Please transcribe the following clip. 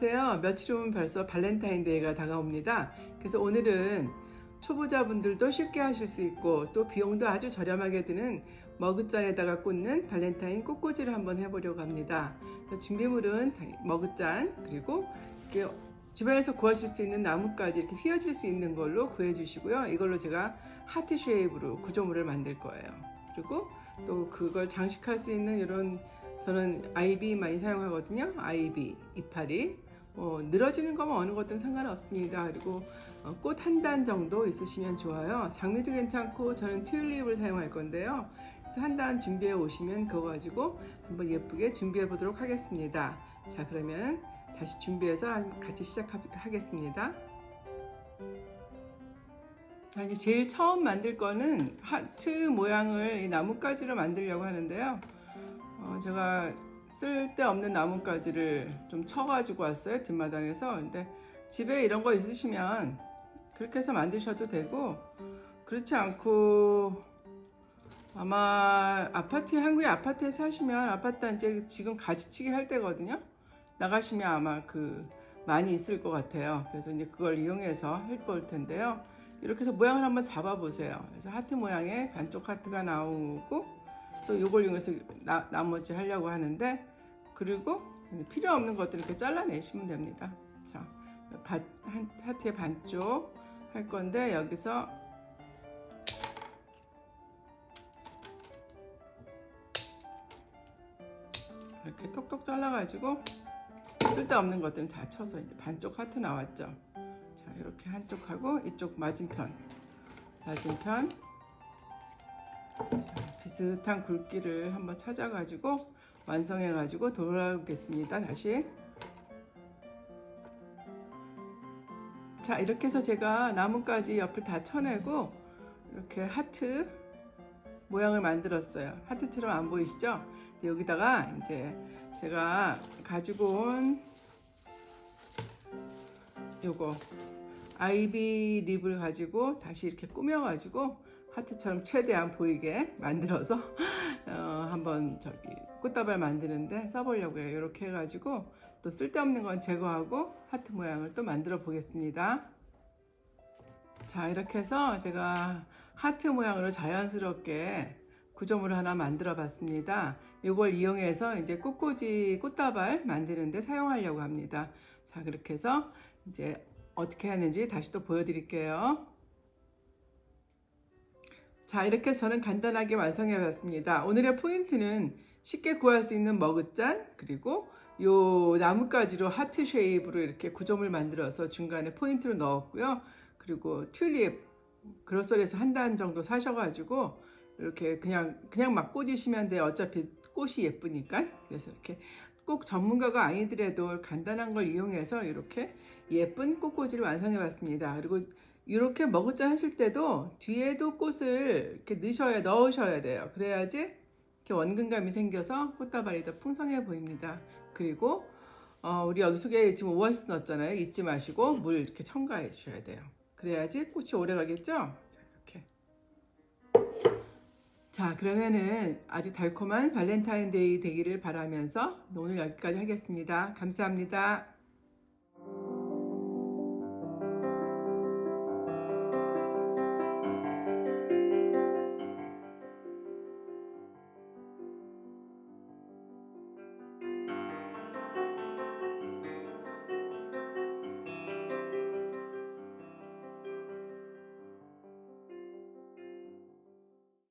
안녕하세요. 며칠 후면 벌써 발렌타인데이가 다가옵니다. 그래서 오늘은 초보자분들도 쉽게 하실 수 있고 또 비용도 아주 저렴하게 드는 머그잔에다가 꽂는 발렌타인 꽃꽂이를 한번 해보려고 합니다. 준비물은 머그잔 그리고 이렇게 주변에서 구하실 수 있는 나뭇가지 이렇게 휘어질 수 있는 걸로 구해 주시고요. 이걸로 제가 하트 쉐입으로 구조물을 만들 거예요. 그리고 또 그걸 장식할 수 있는 이런 저는 아이비 많이 사용하거든요. 아이비, 이파리. 늘어지는 거면 어느 것든 상관없습니다. 그리고 꽃 한 단 정도 있으시면 좋아요. 장미도 괜찮고 저는 튤립을 사용할 건데요. 그래서 한 단 준비해 오시면 그거 가지고 한번 예쁘게 준비해 보도록 하겠습니다. 자, 그러면 다시 준비해서 같이 시작하겠습니다. 자, 이제 제일 처음 만들 거는 하트 모양을 이 나뭇가지로 만들려고 하는데요. 제가 쓸데없는 나뭇가지를 좀 쳐가지고 왔어요, 뒷마당에서. 근데 집에 이런 거 있으시면 그렇게 해서 만드셔도 되고, 그렇지 않고 아마 한국의 아파트에 사시면 아파트 단지에 지금 가지치기 할 때거든요. 나가시면 아마 많이 있을 것 같아요. 그래서 이제 그걸 이용해서 해볼 텐데요. 이렇게 해서 모양을 한번 잡아보세요. 그래서 하트 모양의 반쪽 하트가 나오고 또 이걸 이용해서 나머지 하려고 하는데, 그리고 필요 없는 것들 이렇게 잘라내시면 됩니다. 자, 하트의 반쪽 할 건데 여기서 이렇게 톡톡 잘라가지고 쓸데없는 것들은 다 쳐서 이제 반쪽 하트 나왔죠. 자, 이렇게 한쪽하고 이쪽 맞은편 비슷한 굵기를 한번 찾아가지고 완성해가지고 돌아오겠습니다. 다시. 자, 이렇게 해서 제가 나뭇가지 옆을 다 쳐내고 이렇게 하트 모양을 만들었어요. 하트처럼 안 보이시죠? 여기다가 이제 제가 가지고 온 요거 아이비 립을 가지고 다시 이렇게 꾸며가지고 하트처럼 최대한 보이게 만들어서 한번 꽃다발 만드는데 써보려고 해요. 이렇게 해가지고 또 쓸데없는 건 제거하고 하트 모양을 또 만들어 보겠습니다. 자, 이렇게 해서 제가 하트 모양으로 자연스럽게 구조물을 하나 만들어 봤습니다. 이걸 이용해서 이제 꽃다발 만드는데 사용하려고 합니다. 자, 그렇게 해서 이제 어떻게 하는지 다시 또 보여드릴게요. 자, 이렇게 해서 저는 간단하게 완성해 봤습니다. 오늘의 포인트는 쉽게 구할 수 있는 머그잔, 그리고 요 나뭇가지로 하트 쉐입으로 이렇게 구조물 만들어서 중간에 포인트로 넣었고요. 그리고 튤립 그로서리에서 한 단 정도 사셔가지고 이렇게 그냥 막 꽂으시면 돼요. 어차피 꽃이 예쁘니까. 그래서 이렇게 꼭 전문가가 아니더라도 간단한 걸 이용해서 이렇게 예쁜 꽃꽂이를 완성해 봤습니다. 그리고 이렇게 머그잔 하실 때도 뒤에도 꽃을 이렇게 넣으셔야 돼요. 그래야지 이렇게 원근감이 생겨서 꽃다발이 더 풍성해 보입니다. 그리고 우리 여기 속에 지금 오아시스 넣었잖아요. 잊지 마시고 물 이렇게 첨가해 주셔야 돼요. 그래야지 꽃이 오래 가겠죠? 자, 이렇게. 자, 그러면은 아주 달콤한 발렌타인데이 되기를 바라면서 오늘 여기까지 하겠습니다. 감사합니다.